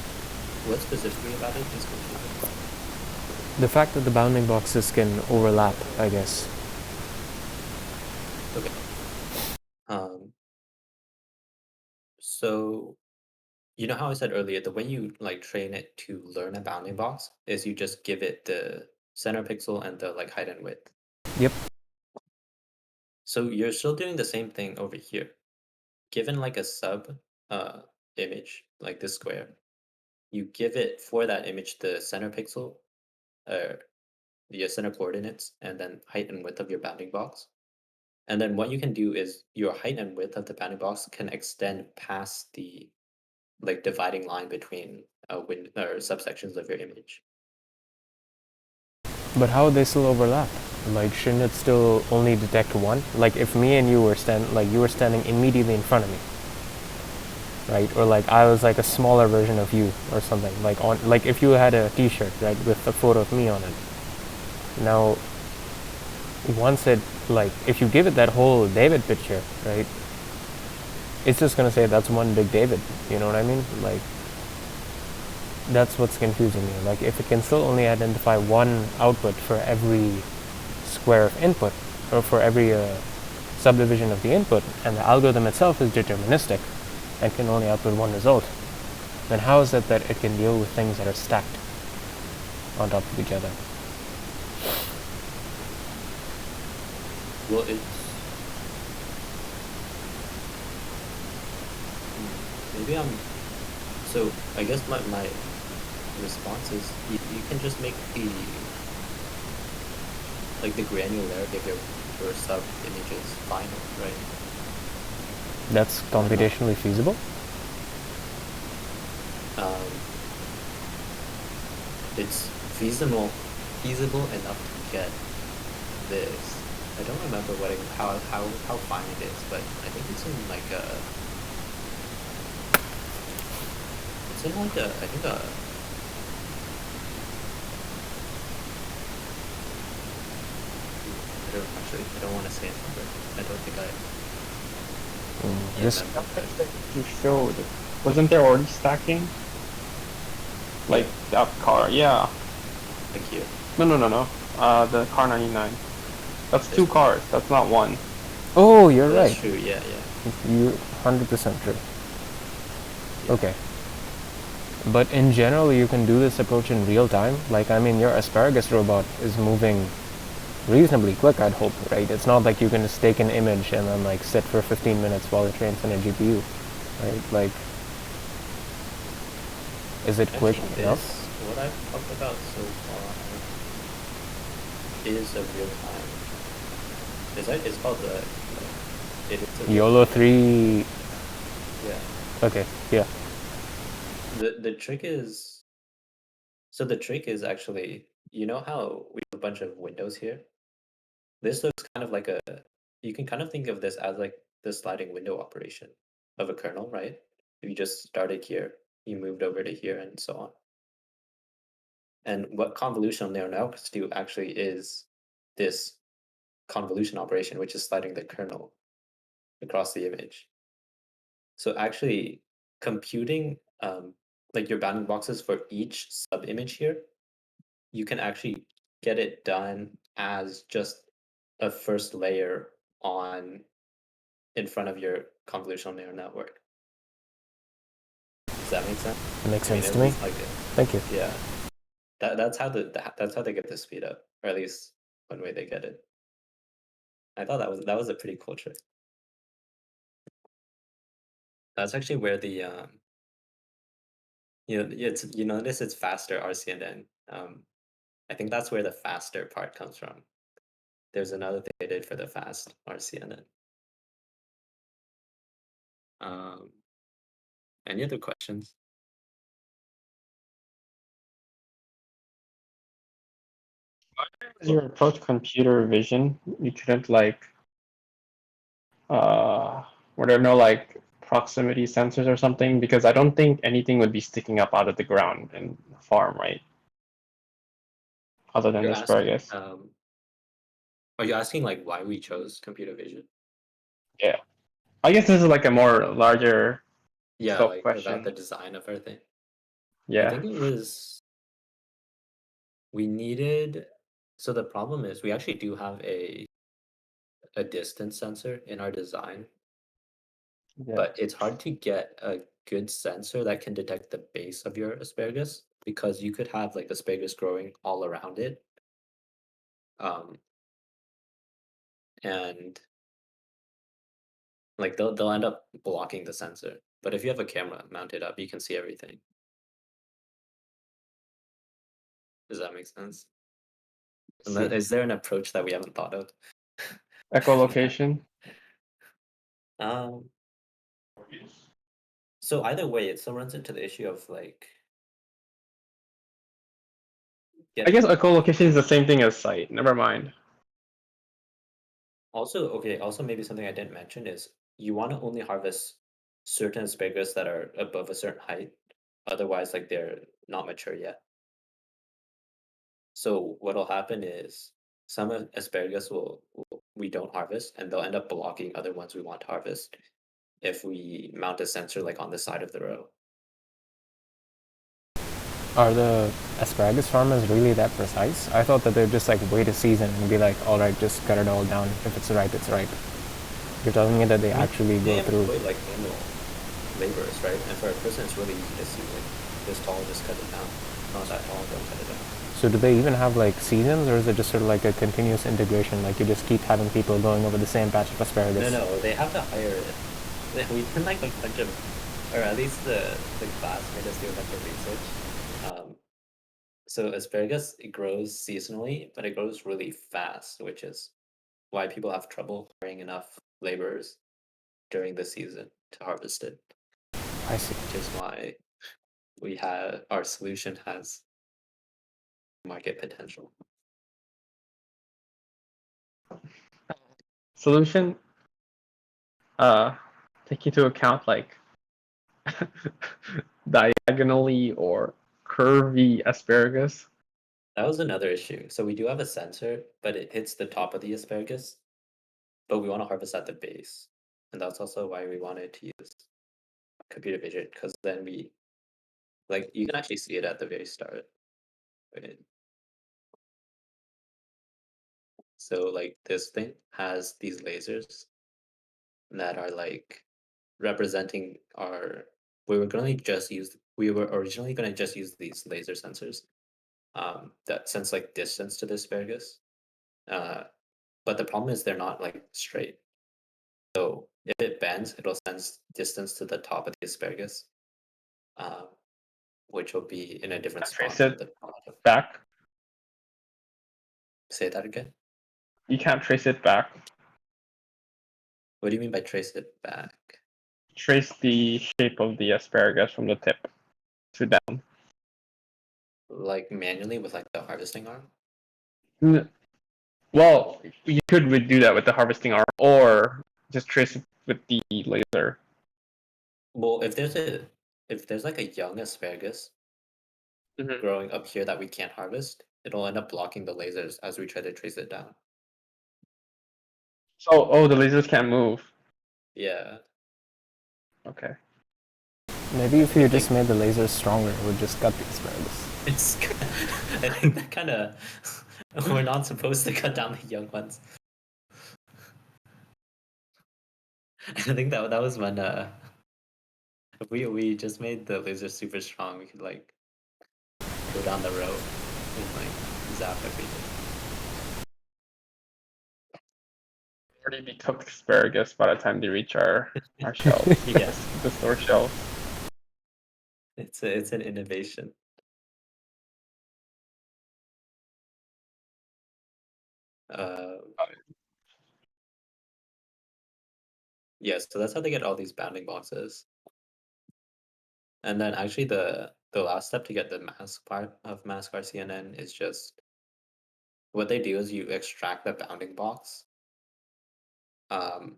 what specifically about it is confusing? The fact that the bounding boxes can overlap, I guess. Okay. So you know how I said earlier, the way you like train it to learn a bounding box is you just give it the center pixel and the like height and width. Yep. So you're still doing the same thing over here. Given like a sub image, like this square, you give it for that image the center pixel, the center coordinates, and then height and width of your bounding box. And then what you can do is your height and width of the bounding box can extend past the like dividing line between or subsections of your image. But how would they still overlap? Like, shouldn't it still only detect one? Like, if me and you were you were standing immediately in front of me, right? Or like I was like a smaller version of you or something. Like if you had a T-shirt, right, with a photo of me on it. Now, once it like if you give it that whole David picture, right? It's just gonna say that's one big David. You know what I mean? Like, that's what's confusing me. Like, if it can still only identify one output for every square of input, or for every subdivision of the input, and the algorithm itself is deterministic and can only output one result, then how is it that it can deal with things that are stacked on top of each other? Well, it's maybe I'm. So I guess my response is you can just make the like the granularity of your sub images final, right? That's computationally feasible? Um, it's feasible enough to get this. I don't remember how fine it is, but I think it's in like I think I don't want to say a number. I don't think Just remember. You showed. Wasn't there already stacking? Like that car, yeah. Like here. No. The car 99. That's two cars. That's not one. oh, you're That's right. true. Yeah. You 100% true. Yeah. Okay. But in general, you can do this approach in real time. Like, I mean, your Asparagus robot is moving reasonably quick, I'd hope, right? It's not like you can just take an image and then like sit for 15 minutes while it trains on a GPU, right? Like, is it quick Actually, enough? what I've talked about so far is a real time. It's called it is a YOLO 3. Yeah. Okay, yeah. The trick is, so the trick is actually, you know how we have a bunch of windows here? This looks kind of like you can kind of think of this as like the sliding window operation of a kernel, right? If you just started here, you moved over to here and so on. And what convolutional neural networks do actually is this convolution operation, which is sliding the kernel across the image. So actually computing like your bounding boxes for each sub image here, you can actually get it done as just a first layer on in front of your convolutional neural network. Does that make sense? It makes I mean, sense at to me. least like Thank you. yeah, that's how they get the speed up, or at least one way they get it. I thought that was a pretty cool trick. That's actually where the you notice it's faster RCNN. I think that's where the faster part comes from. There's another thing they did for the fast RCNN. Um, any other questions? As your approach computer vision, you couldn't like were there no like proximity sensors or something? Because I don't think anything would be sticking up out of the ground in the farm, right? Other than You're asking, asparagus. are you asking like why we chose computer vision? Yeah. I guess this is like a more larger Yeah, scope like about the question. design of everything. I Yeah. think it was we needed. So the problem is we actually do have a distance sensor in our design, Yeah. but it's hard to get a good sensor that can detect the base of your asparagus because you could have like asparagus growing all around it. Um, and like they'll end up blocking the sensor. But if you have a camera mounted up, you can see everything. Does that make sense? See. Is there an approach that we haven't thought of? Echolocation. Um, so either way, it still runs into the issue of like I get guess echolocation is the same thing as sight. Never mind. also okay, also maybe something I didn't mention is you want to only harvest certain asparagus that are above a certain height. Otherwise, like they're not mature yet. So what'll happen is some asparagus we don't harvest and they'll end up blocking other ones we want to harvest if we mount a sensor like on the side of the row. Are the asparagus farmers really that precise? I thought that they'd just like wait a season and be like, all right, just cut it all down. If it's ripe, it's ripe. You're telling me that they I mean, actually they go through. employ like manual laborers, right? And for a person, it's really easy to see like this tall, just cut it down. Not that tall, don't cut it down. So do they even have like seasons, or is it just sort of like a continuous integration? Like you just keep having people going over the same patch of asparagus? No, they have to hire it. We did like a bunch of, or at least the class made us do a bunch of research. So asparagus, it grows seasonally, but it grows really fast, which is why people have trouble hiring enough laborers during the season to harvest it. I see. Which is why our solution has market potential. Solution take into account like diagonally or curvy asparagus. That was another issue. So we do have a sensor, but it hits the top of the asparagus, but we want to harvest at the base. And that's also why we wanted to use computer vision, because then you can actually see it at the very start. Right? So like this thing has these lasers that are like representing our we were originally going to just use these laser sensors that sense like distance to the asparagus. But the problem is they're not like straight. So if it bends, it'll sense distance to the top of the asparagus, um, which will be in a different Trace spot than it the bottom. back. Say that again. You can't trace it back. What do you mean by trace it back? Trace the shape of the asparagus from the tip to down. Like manually with like the harvesting arm? Well, you could do that with the harvesting arm, or just trace it with the laser. Well, if there's like a young asparagus growing up here that we can't harvest, it'll end up blocking the lasers as we try to trace it down. So, the lasers can't move. Yeah. Okay. Maybe if you just made the lasers stronger, it would just cut the asparagus. It's I think that kind of we're not supposed to cut down the young ones. I think that was when If we just made the laser super strong, we could like go down the row and like zap everything. Already be cooked asparagus by the time they reach our shelves, Yeah, the store shelves. it's an innovation. Uh, yeah, so that's how they get all these bounding boxes. And then actually the last step to get the mask part of mask RCNN is just what they do is you extract the bounding box, um,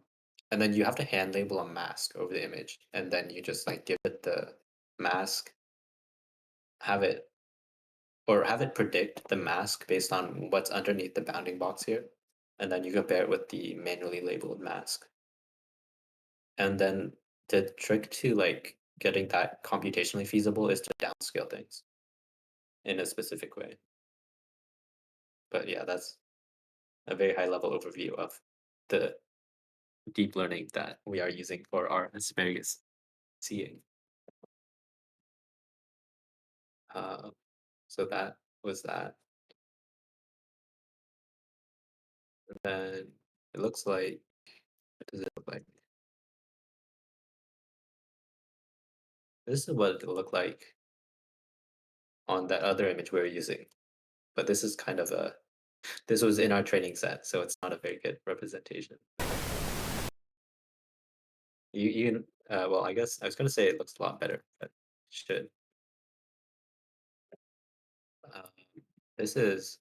and then you have to hand label a mask over the image, and then you just like give it the mask, have it have it predict the mask based on what's underneath the bounding box here, and then you compare it with the manually labeled mask. And then the trick to like getting that computationally feasible is to downscale things in a specific way. But yeah, that's a very high level overview of the deep learning that we are using for our asparagus seeing. Uh, so that was that. And then it looks like, what does it look like? This is what it looked like on that other image we were using. But this is kind of a, this was in our training set, so it's not a very good representation. Well, I guess I was gonna say it looks a lot better, but it should. Um, this is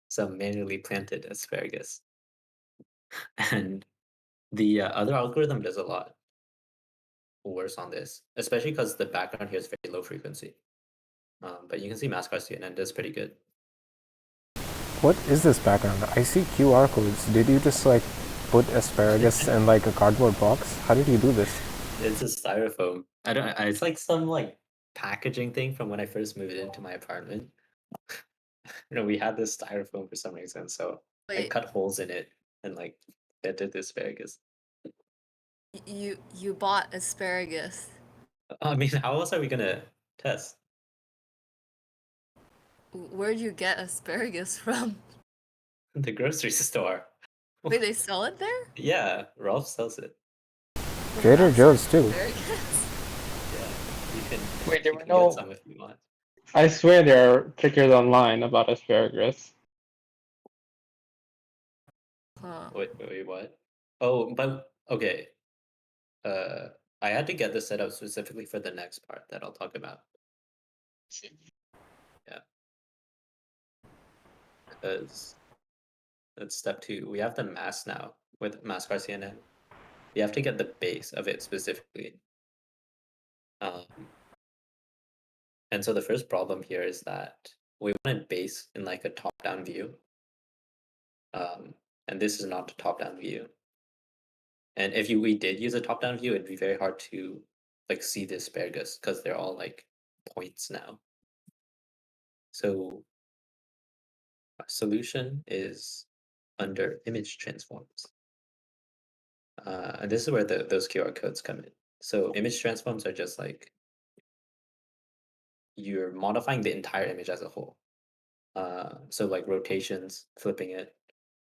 some manually planted asparagus. And the other algorithm does a lot worse on this, especially because the background here is very low frequency. But you can see mask CNN does pretty good. What is this background? I see QR codes. Did you just like put asparagus in like a cardboard box? How did you do this? It's a styrofoam. I don't. It's like some like packaging thing from when I first moved into my apartment. We had this styrofoam for some reason, so I Wait, cut holes in it and like planted the asparagus. you bought asparagus. I mean, how else are we gonna test? Where'd you get asparagus from? The grocery store. Wait, they sell it there? Yeah, Ralph sells it. Trader Ralph's Joe's too. asparagus? Yeah, you can Wait, there you were can get no. some if you want. I swear there are pictures online about asparagus. Huh. Wait, what? Oh, but okay. Uh, I had to get this set up specifically for the next part that I'll talk about. Yeah, because that's step two. We have the mask now with mask RCNN. We have to get the base of it specifically. Um, and so the first problem here is that we want it base in like a top-down view. Um, and this is not a top-down view. And if we did use a top-down view, it'd be very hard to like see the asparagus because they're all like points now. So our solution is under image transforms. And this is where those QR codes come in. So image transforms are just like you're modifying the entire image as a whole. So like rotations, flipping it,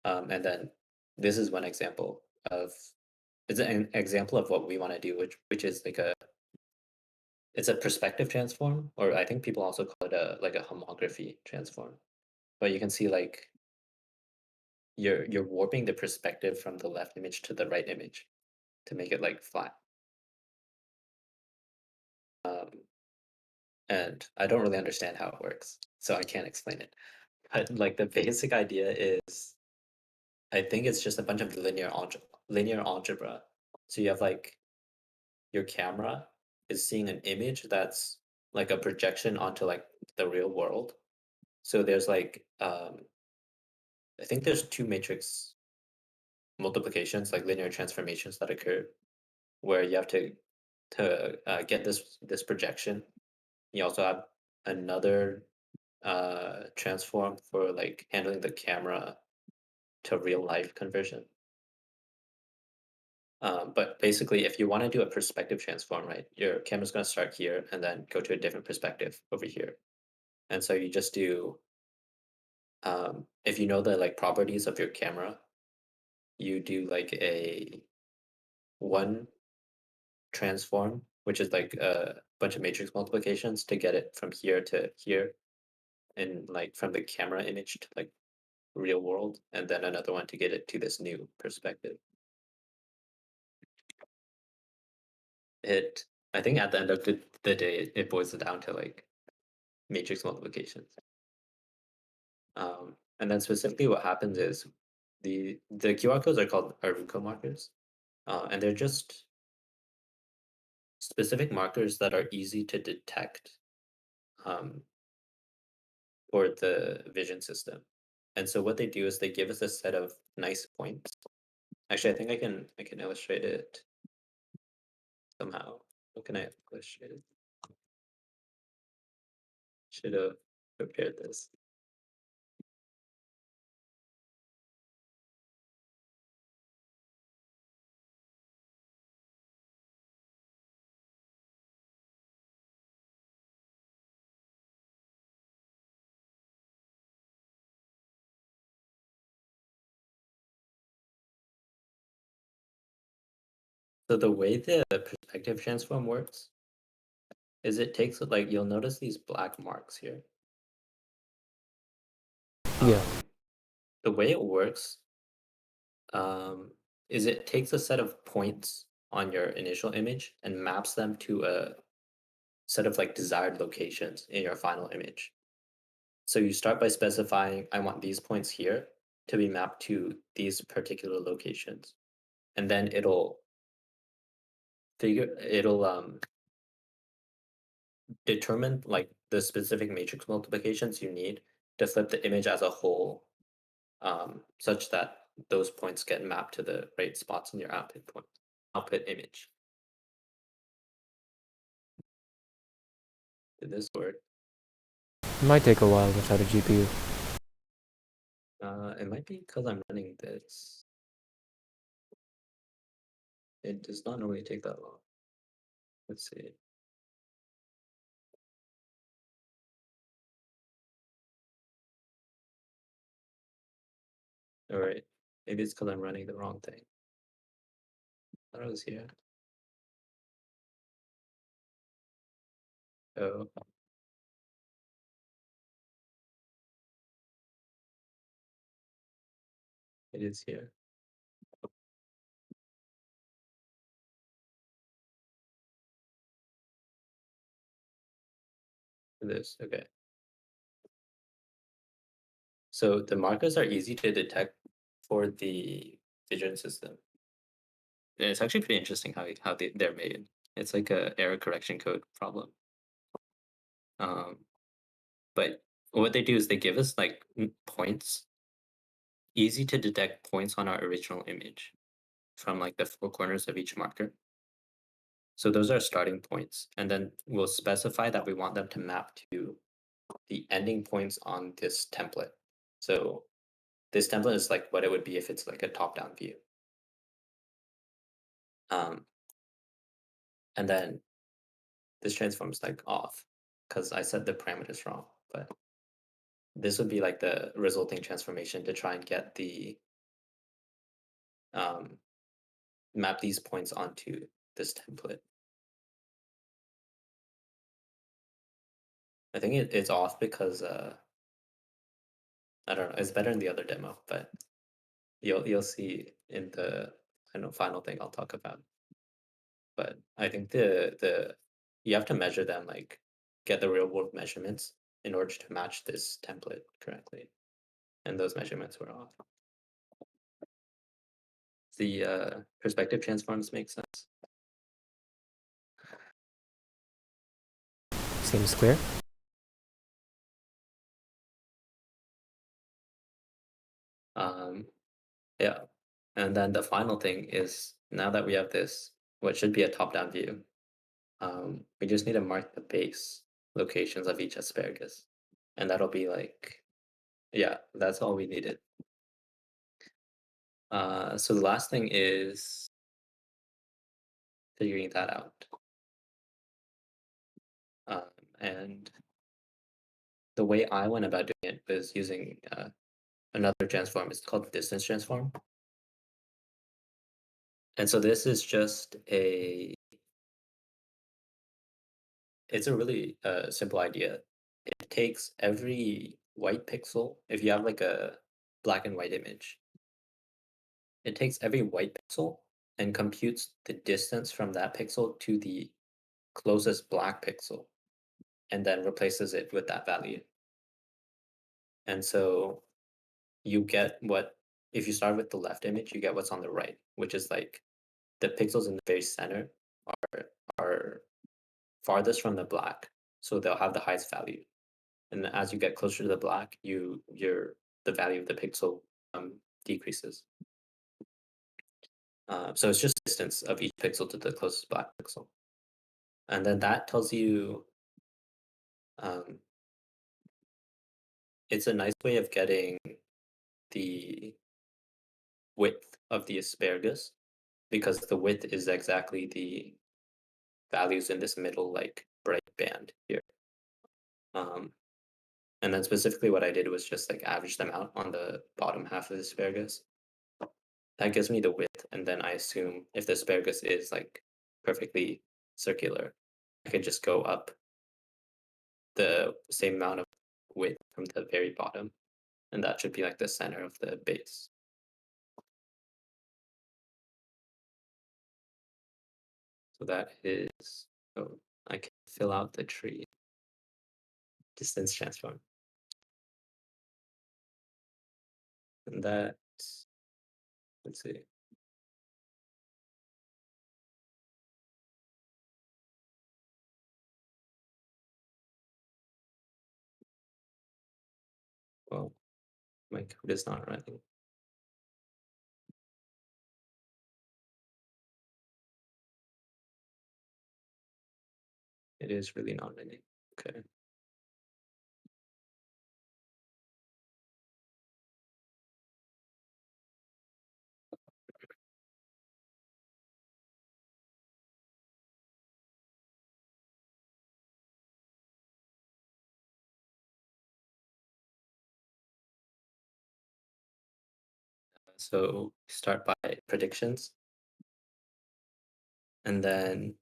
and then this is one example of it's an example of what we want to do, which is like it's a perspective transform, or I think people also call it a like a homography transform. But you can see like you're warping the perspective from the left image to the right image to make it like flat. Um, and I don't really understand how it works, so I can't explain it. But like the basic idea is, I think it's just a bunch of linear algebra. So you have like your camera is seeing an image that's like a projection onto like the real world. So there's like I think there's two matrix multiplications, like linear transformations that occur where you have to get this projection. You also have another transform for like handling the camera to real life conversion. But basically, if you want to do a perspective transform, right, your camera's going to start here and then go to a different perspective over here. And so you just do, if you know the like properties of your camera, you do like a one transform, which is like a bunch of matrix multiplications to get it from here to here, and like from the camera image to like real world, and then another one to get it to this new perspective. It, I think at the end of the day, it boils it down to like matrix multiplications. And then specifically what happens is the QR codes are called Aruco markers, and they're just specific markers that are easy to detect um, for the vision system. And so what they do is they give us a set of nice points. Actually, I think I can illustrate it somehow. How can I illustrate it? Should have prepared this. So the way the perspective transform works is it takes like you'll notice these black marks here. Yeah. The way it works is it takes a set of points on your initial image and maps them to a set of like desired locations in your final image. So you start by specifying, I want these points here to be mapped to these particular locations. And then it'll determine like the specific matrix multiplications you need to flip the image as a whole, such that those points get mapped to the right spots in your output image. Did this work? It might take a while without a GPU. It might be because I'm running this. It does not normally take that long. Let's see. All right. Maybe it's because I'm running the wrong thing. I thought it was here. Oh, it is here. This, okay. So the markers are easy to detect for the vision system. And it's actually pretty interesting how they're made. It's like a error correction code problem. But what they do is they give us like points, easy to detect points on our original image from like the four corners of each marker. So those are starting points. And then we'll specify that we want them to map to the ending points on this template. So this template is like what it would be if it's like a top-down view. And then this transform is like off because I set the parameters wrong, but this would be like the resulting transformation to try and get the map these points onto this template. I think it's off because I don't know, it's better in the other demo, but you'll see in the final thing I'll talk about. But I think the you have to measure them, like get the real world measurements in order to match this template correctly. And those measurements were off. The perspective transforms make sense. Seems clear. Yeah. And then the final thing is now that we have this, what should be a top-down view, we just need to mark the base locations of each asparagus. And that'll be like, yeah, that's all we needed. So the last thing is figuring that out. And the way I went about doing it was using another transform. It's called the distance transform. And so this is just it's a really simple idea. It takes every white pixel, if you have like a black and white image, it takes every white pixel and computes the distance from that pixel to the closest black pixel, and then replaces it with that value. And so you get what, if you start with the left image, you get what's on the right, which is like the pixels in the very center are farthest from the black, so they'll have the highest value. And as you get closer to the black, the value of the pixel decreases. So it's just distance of each pixel to the closest black pixel, and then that tells you. It's a nice way of getting the width of the asparagus, because the width is exactly the values in this middle like bright band here. And then specifically what I did was just like average them out on the bottom half of the asparagus. That gives me the width, and then I assume if the asparagus is like perfectly circular, I could just go up the same amount of width from the very bottom, and that should be like the center of the base. So that is, oh, I can fill out the tree distance transform. And that, let's see. Well, my code is not running. It is really not running. Okay. So start by predictions. And then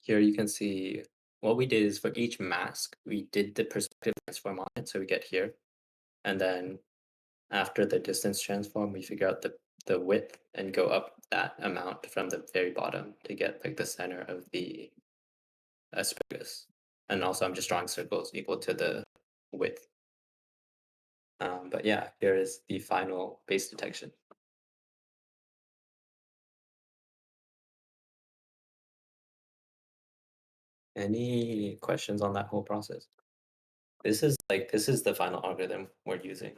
here you can see what we did is for each mask, we did the perspective transform on it. So we get here. And then after the distance transform, we figure out the width and go up that amount from the very bottom to get like the center of the asparagus. And also I'm just drawing circles equal to the width. But yeah, here is the final base detection. Any questions on that whole process? This is the final algorithm we're using.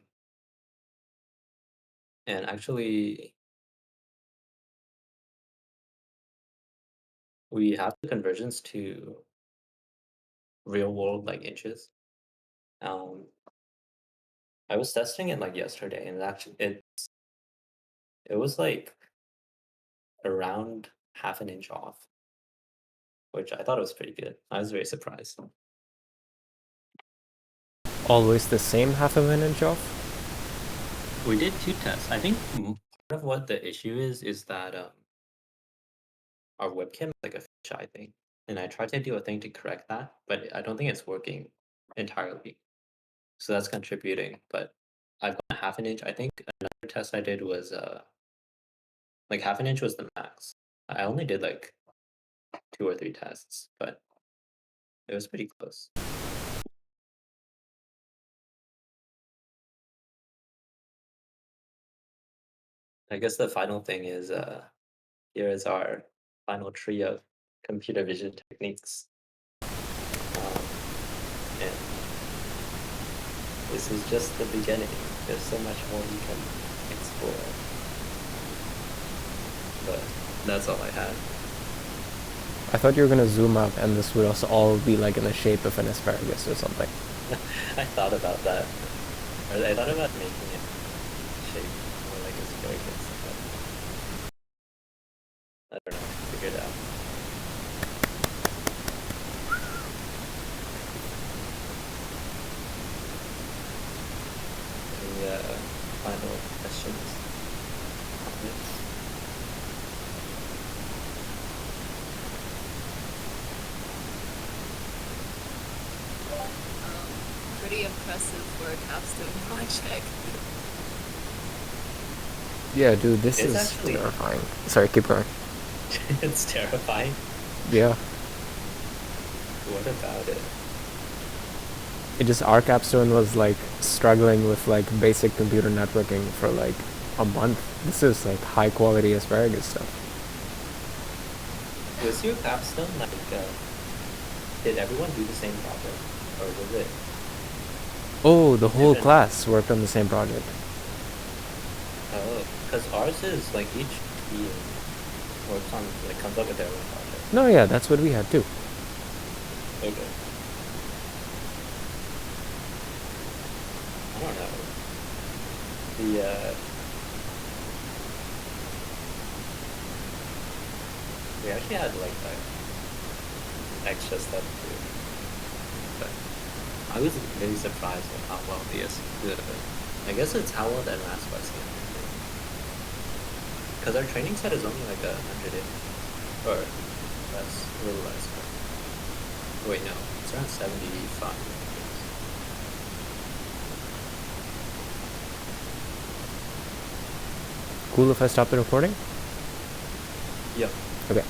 And actually, we have the conversions to real world like inches. I was testing it like yesterday, and actually it was like around half an inch off, which I thought was pretty good. I was very surprised. Always the same half of an inch off? We did 2 tests. I think part of what the issue is that our webcam is like a fisheye thing, and I tried to do a thing to correct that, but I don't think it's working entirely. So that's contributing. But I've got half an inch. I think another test I did was like half an inch was the max. I only did like 2 or 3 tests, but it was pretty close. I guess the final thing is here is our final tree of computer vision techniques. And this is just the beginning. There's so much more you can explore. But that's all I had. I thought you were gonna zoom out and this would also all be like in the shape of an asparagus or something. I thought about that. Or I thought about making it shape more like asparagus. But I don't know. pretty impressive for a capstone project. Yeah, dude, this It's is actually terrifying. Sorry, keep going. it's terrifying. Yeah. What about it? It just, our capstone was like struggling with like basic computer networking for like a month. This is like high quality asparagus stuff. Was your capstone like did everyone do the same project? Or was it Oh, the whole different? class worked on the same project. Oh, because ours is like each team works on like comes up with their own project. No, yeah, that's what we had too. Okay. I don't know. The we actually had like extra stuff too. But I was really surprised at how well I guess it's how well that Asparagus can do. Because our training set is only like 100 or less, a little less. But wait, no, it's around 75. Cool if I stop the recording? Yep. Okay.